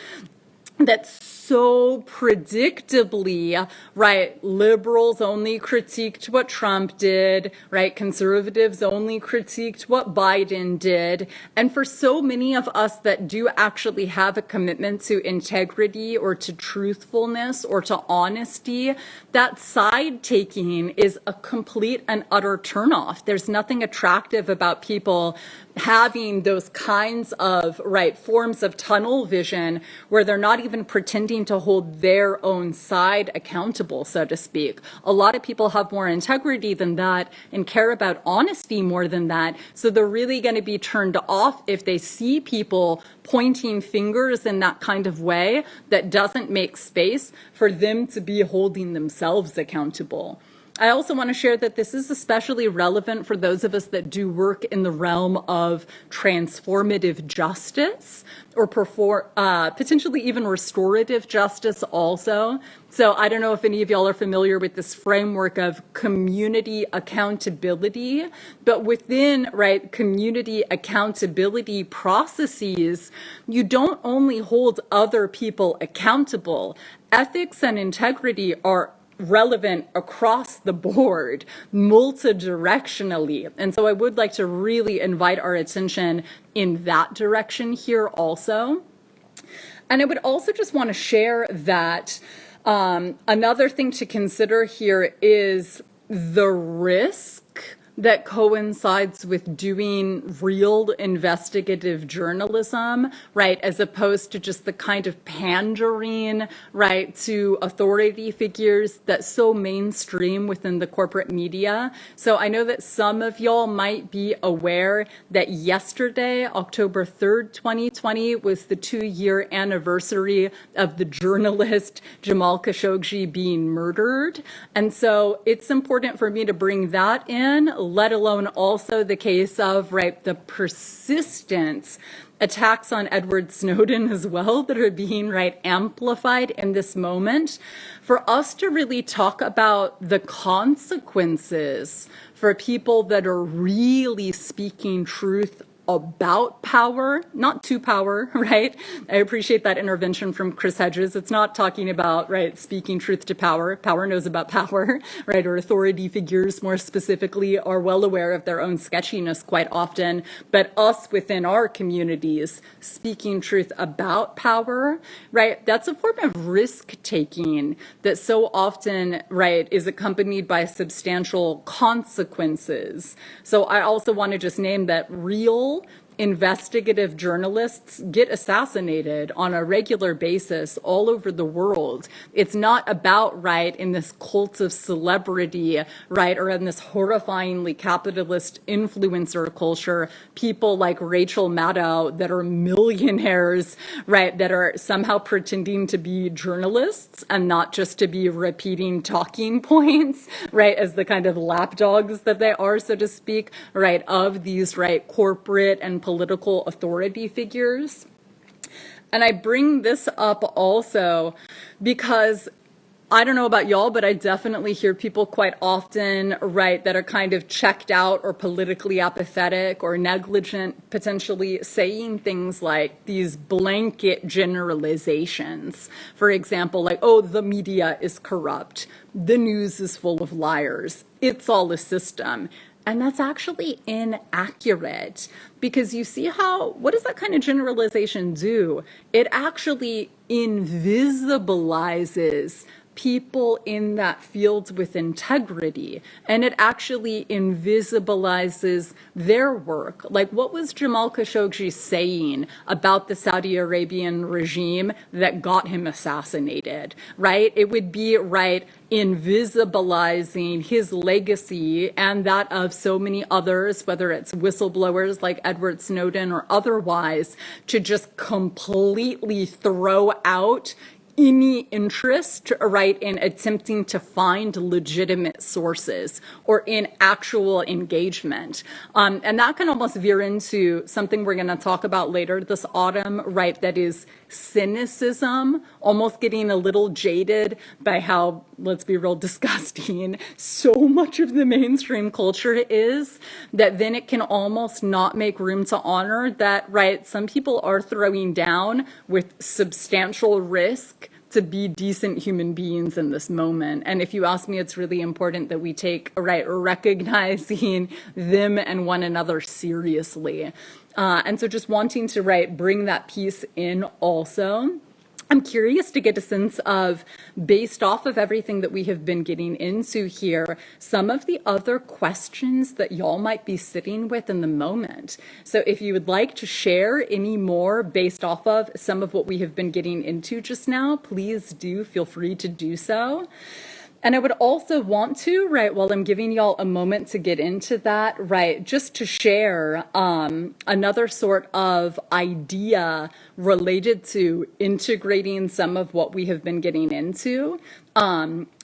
S3: That's so predictably, right, liberals only critiqued what Trump did, right, conservatives only critiqued what Biden did. And for so many of us that do actually have a commitment to integrity or to truthfulness or to honesty, that side taking is a complete and utter turnoff. There's nothing attractive about people having those kinds of, right, forms of tunnel vision where they're not even pretending to hold their own side accountable, so to speak. A lot of people have more integrity than that and care about honesty more than that. So they're really going to be turned off if they see people pointing fingers in that kind of way that doesn't make space for them to be holding themselves accountable. I also want to share that this is especially relevant for those of us that do work in the realm of transformative justice, or potentially even restorative justice also. So I don't know if any of y'all are familiar with this framework of community accountability, but within, right, community accountability processes, you don't only hold other people accountable. Ethics and integrity are relevant across the board, multidirectionally. And so I would like to really invite our attention in that direction here also. And I would also just want to share that another thing to consider here is the risk that coincides with doing real investigative journalism, right, as opposed to just the kind of pandering, right, to authority figures that's so mainstream within the corporate media. So I know that some of y'all might be aware that yesterday, October 3rd, 2020, was the 2-year anniversary of the journalist Jamal Khashoggi being murdered. And so it's important for me to bring that in, let alone also the case of, right, the persistence attacks on Edward Snowden as well that are being, right, amplified in this moment, for us to really talk about the consequences for people that are really speaking truth about power, not to power, right? I appreciate that intervention from Chris Hedges. It's not talking about, right, speaking truth to power. Power knows about power, right? Or authority figures more specifically are well aware of their own sketchiness quite often. But us within our communities speaking truth about power, right? That's a form of risk taking that so often, right, is accompanied by substantial consequences. So I also want to just name that real investigative journalists get assassinated on a regular basis all over the world. It's not about, right, in this cult of celebrity, right, or in this horrifyingly capitalist influencer culture, people like Rachel Maddow that are millionaires, right, that are somehow pretending to be journalists and not just to be repeating talking points, right, as the kind of lapdogs that they are, so to speak, right, of these, right, corporate and political authority figures. And I bring this up also because I don't know about y'all, but I definitely hear people quite often, right, that are kind of checked out or politically apathetic or negligent, potentially saying things like these blanket generalizations. For example, like, oh, the media is corrupt. The news is full of liars. It's all a system. And that's actually inaccurate, because you see how, what does that kind of generalization do? It actually invisibilizes people in that field with integrity, and it actually invisibilizes their work. Like, what was Jamal Khashoggi saying about the Saudi Arabian regime that got him assassinated, right? It would be, right, invisibilizing his legacy and that of so many others, whether it's whistleblowers like Edward Snowden or otherwise, to just completely throw out any interest, right, in attempting to find legitimate sources or in actual engagement. And that can almost veer into something we're going to talk about later this autumn, right, that is cynicism, almost getting a little jaded by how, let's be real, disgusting so much of the mainstream culture is, that then it can almost not make room to honor that, right, some people are throwing down with substantial risk to be decent human beings in this moment. And if you ask me, it's really important that we take, right, recognizing them and one another seriously. And so just wanting to, right, bring that piece in also. I'm curious to get a sense of, based off of everything that we have been getting into here, some of the other questions that y'all might be sitting with in the moment. So if you would like to share any more based off of some of what we have been getting into just now, please do feel free to do so. And I would also want to, right, while I'm giving y'all a moment to get into that, right, just to share another sort of idea related to integrating some of what we have been getting into.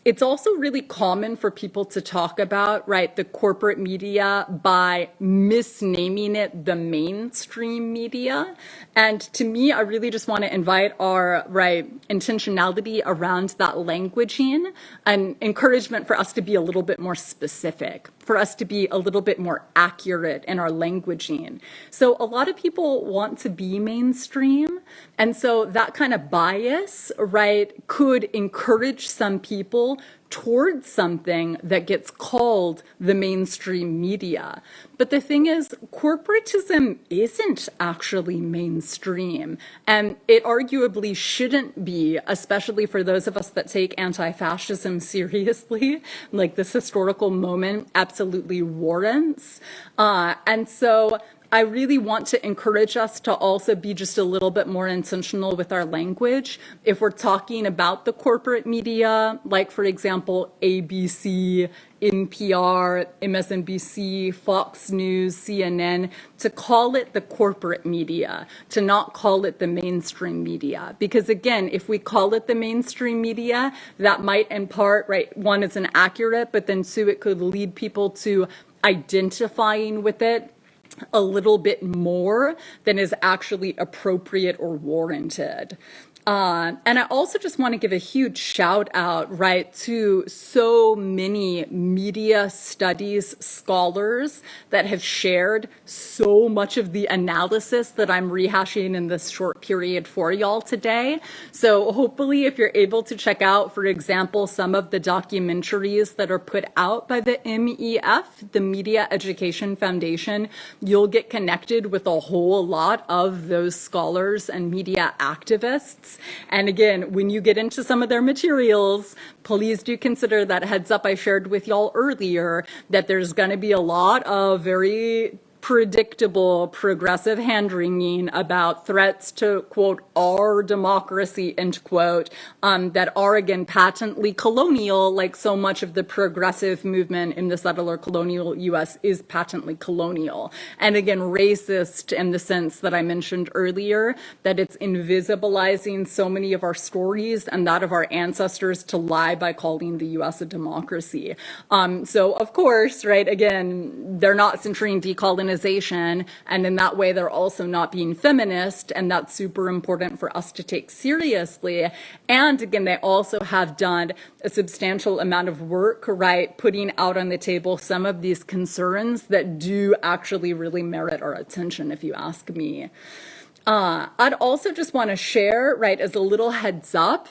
S3: It's also really common for people to talk about, right, the corporate media by misnaming it the mainstream media. And to me, I really just want to invite our, right, intentionality around that languaging and encouragement for us to be a little bit more specific, for us to be a little bit more accurate in our languaging. So a lot of people want to be mainstream. And so that kind of bias, right, could encourage some people towards something that gets called the mainstream media. But the thing is, corporatism isn't actually mainstream, and it arguably shouldn't be, especially for those of us that take anti-fascism seriously, like this historical moment absolutely warrants. And so I really want to encourage us to also be just a little bit more intentional with our language. If we're talking about the corporate media, like, for example, ABC, NPR, MSNBC, Fox News, CNN, to call it the corporate media, to not call it the mainstream media. Because again, if we call it the mainstream media, that might in part, right, one, is inaccurate, but then two, it could lead people to identifying with it a little bit more than is actually appropriate or warranted. And I also just want to give a huge shout out, right, to so many media studies scholars that have shared so much of the analysis that I'm rehashing in this short period for y'all today. So hopefully if you're able to check out, for example, some of the documentaries that are put out by the MEF, the Media Education Foundation, you'll get connected with a whole lot of those scholars and media activists. And again, when you get into some of their materials, please do consider that heads up I shared with y'all earlier, that there's going to be a lot of very predictable progressive hand-wringing about threats to, quote, our democracy, end quote, that are, again, patently colonial, like so much of the progressive movement in the settler colonial U.S. is patently colonial. And again, racist in the sense that I mentioned earlier, that it's invisibilizing so many of our stories and that of our ancestors to lie by calling the U.S. a democracy. So, of course, right, again, they're not centering decolonization organization, and in that way they're also not being feminist, and that's super important for us to take seriously. And again, they also have done a substantial amount of work, right, putting out on the table some of these concerns that do actually really merit our attention, if you ask me. I'd also just want to share, right, as a little heads up,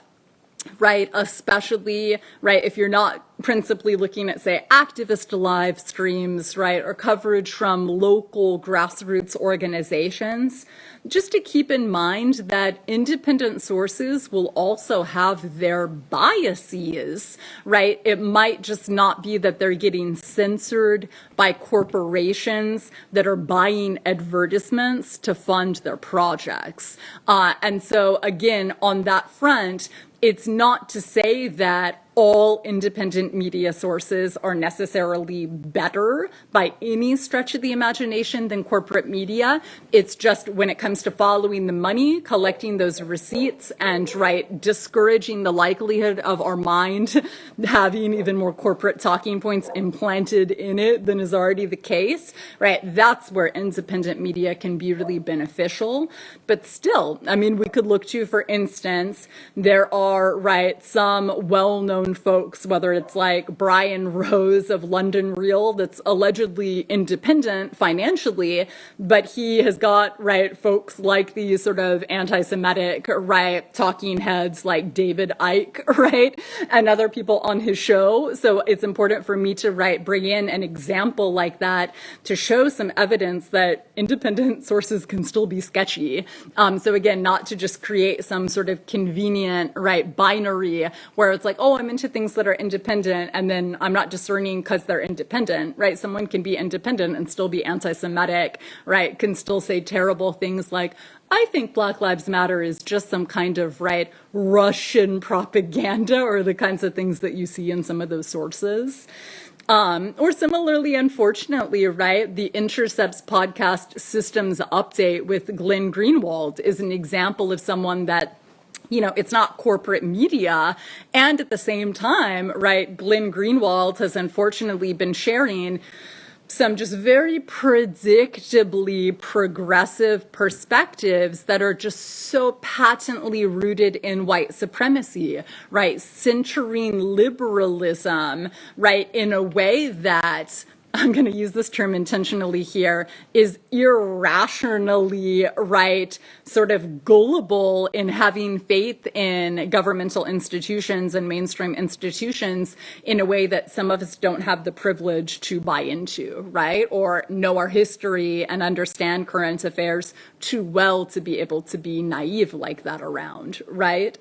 S3: right, especially, right, if you're not principally looking at, say, activist live streams, right, or coverage from local grassroots organizations, just to keep in mind that independent sources will also have their biases, right? It might just not be that they're getting censored by corporations that are buying advertisements to fund their projects. And so, again, on that front, it's not to say that all independent media sources are necessarily better by any stretch of the imagination than corporate media. It's just when it comes to following the money, collecting those receipts, and, right, discouraging the likelihood of our mind having even more corporate talking points implanted in it than is already the case, right? That's where independent media can be really beneficial. But still, I mean, we could look to, for instance, there are, right, some well-known folks, whether it's like Brian Rose of London Real, that's allegedly independent financially, but he has got, right, folks like these sort of anti-Semitic, right, talking heads like David Icke, right, and other people on his show. So it's important for me to, right, bring in an example like that to show some evidence that independent sources can still be sketchy. So again, not to just create some sort of convenient, right, binary where it's like, oh, I'm into things that are independent, and then I'm not discerning because they're independent, right? Someone can be independent and still be anti-Semitic, right? Can still say terrible things like, I think Black Lives Matter is just some kind of, right, Russian propaganda, or the kinds of things that you see in some of those sources. Or similarly, unfortunately, right, the Intercepts podcast Systems Update with Glenn Greenwald is an example of someone that, you know, it's not corporate media. And at the same time, right, Glenn Greenwald has unfortunately been sharing some just very predictably progressive perspectives that are just so patently rooted in white supremacy, right? Centering liberalism, right, in a way that, I'm going to use this term intentionally here, is irrationally, right, sort of gullible in having faith in governmental institutions and mainstream institutions in a way that some of us don't have the privilege to buy into, right, or know our history and understand current affairs too well to be able to be naive like that around, right?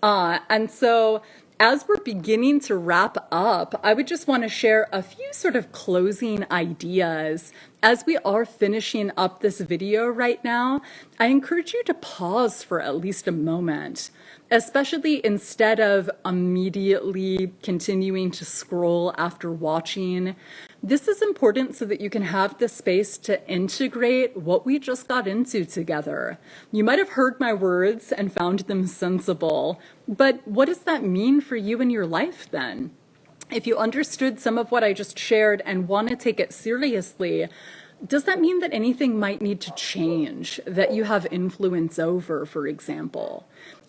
S3: And so, as we're beginning to wrap up, I would just want to share a few sort of closing ideas. As we are finishing up this video right now, I encourage you to pause for at least a moment, especially instead of immediately continuing to scroll after watching. This is important so that you can have the space to integrate what we just got into together. You might have heard my words and found them sensible, but what does that mean for you in your life then? If you understood some of what I just shared and want to take it seriously, does that mean that anything might need to change, that you have influence over, for example?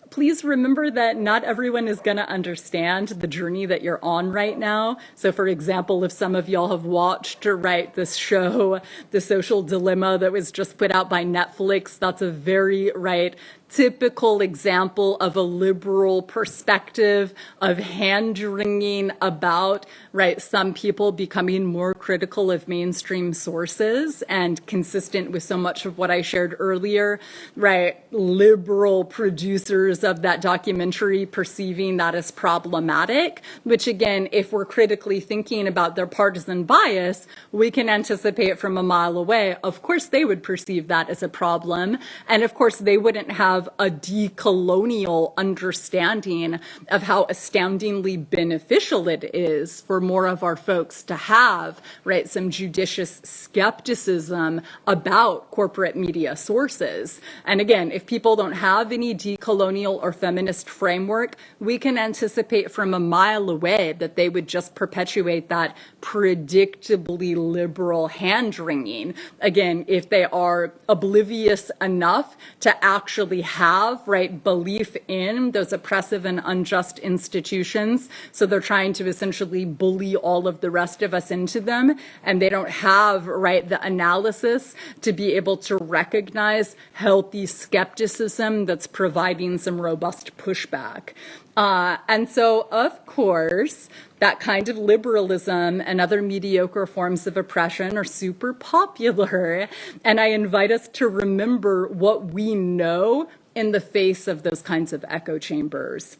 S3: Please remember that not everyone is going to understand the journey that you're on right now. So, for example, if some of y'all have watched, right, this show, The Social Dilemma, that was just put out by Netflix, that's a very, right, typical example of a liberal perspective of hand-wringing about, right, some people becoming more critical of mainstream sources, and consistent with so much of what I shared earlier, right, liberal producers of that documentary perceiving that as problematic, which again, if we're critically thinking about their partisan bias, we can anticipate from a mile away, of course they would perceive that as a problem, and of course they wouldn't have a decolonial understanding of how astoundingly beneficial it is for more of our folks to have, right, some judicious skepticism about corporate media sources. And again, if people don't have any decolonial decolonial or feminist framework, we can anticipate from a mile away that they would just perpetuate that predictably liberal hand-wringing. Again, if they are oblivious enough to actually have, right, belief in those oppressive and unjust institutions, so they're trying to essentially bully all of the rest of us into them, and they don't have, right, the analysis to be able to recognize healthy skepticism that's providing some robust pushback. And so, of course, that kind of liberalism and other mediocre forms of oppression are super popular. And I invite us to remember what we know in the face of those kinds of echo chambers.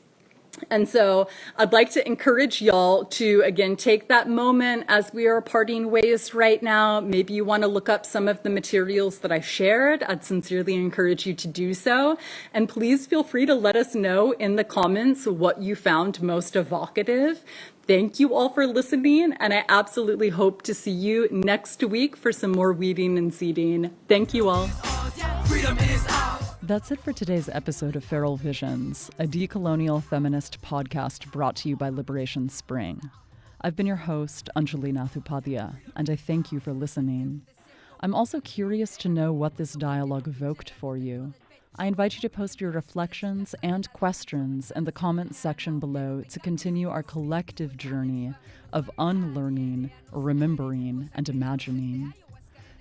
S3: And so I'd like to encourage y'all to, again, take that moment as we are parting ways right now. Maybe you want to look up some of the materials that I shared. I'd sincerely encourage you to do so. And please feel free to let us know in the comments what you found most evocative. Thank you all for listening, and I absolutely hope to see you next week for some more weeding and seeding. Thank you all.
S1: Freedom is ours.
S3: That's it for today's episode of Feral Visions, a decolonial feminist podcast brought to you by Liberation Spring. I've been your host, Anjali Nathupadia, and I thank you for listening. I'm also curious to know what this dialogue evoked for you. I invite you to post your reflections and questions in the comments section below to continue our collective journey of unlearning, remembering, and imagining.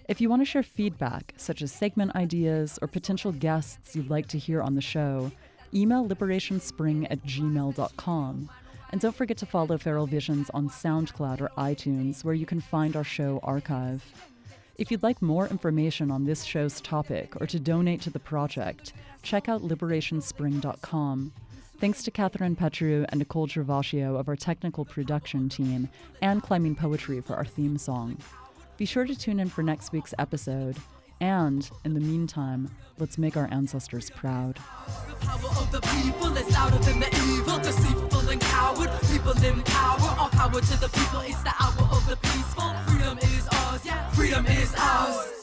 S3: If you want to share feedback, such as segment ideas or potential guests you'd like to hear on the show, email liberationspring@gmail.com. And don't forget to follow Feral Visions on SoundCloud or iTunes, where you can find our show archive. If you'd like more information on this show's topic or to donate to the project, check out liberationspring.com. Thanks to Catherine Petru and Nicole Gervasio of our technical production team, and Climbing Poetry for our theme song. Be sure to tune in for next week's episode. And, in the meantime, let's make our ancestors proud.
S1: The power of the people is louder than the evil, deceitful and coward. People in power, all power to the people. It's the hour of the peaceful. Freedom is ours, yeah. Freedom is ours.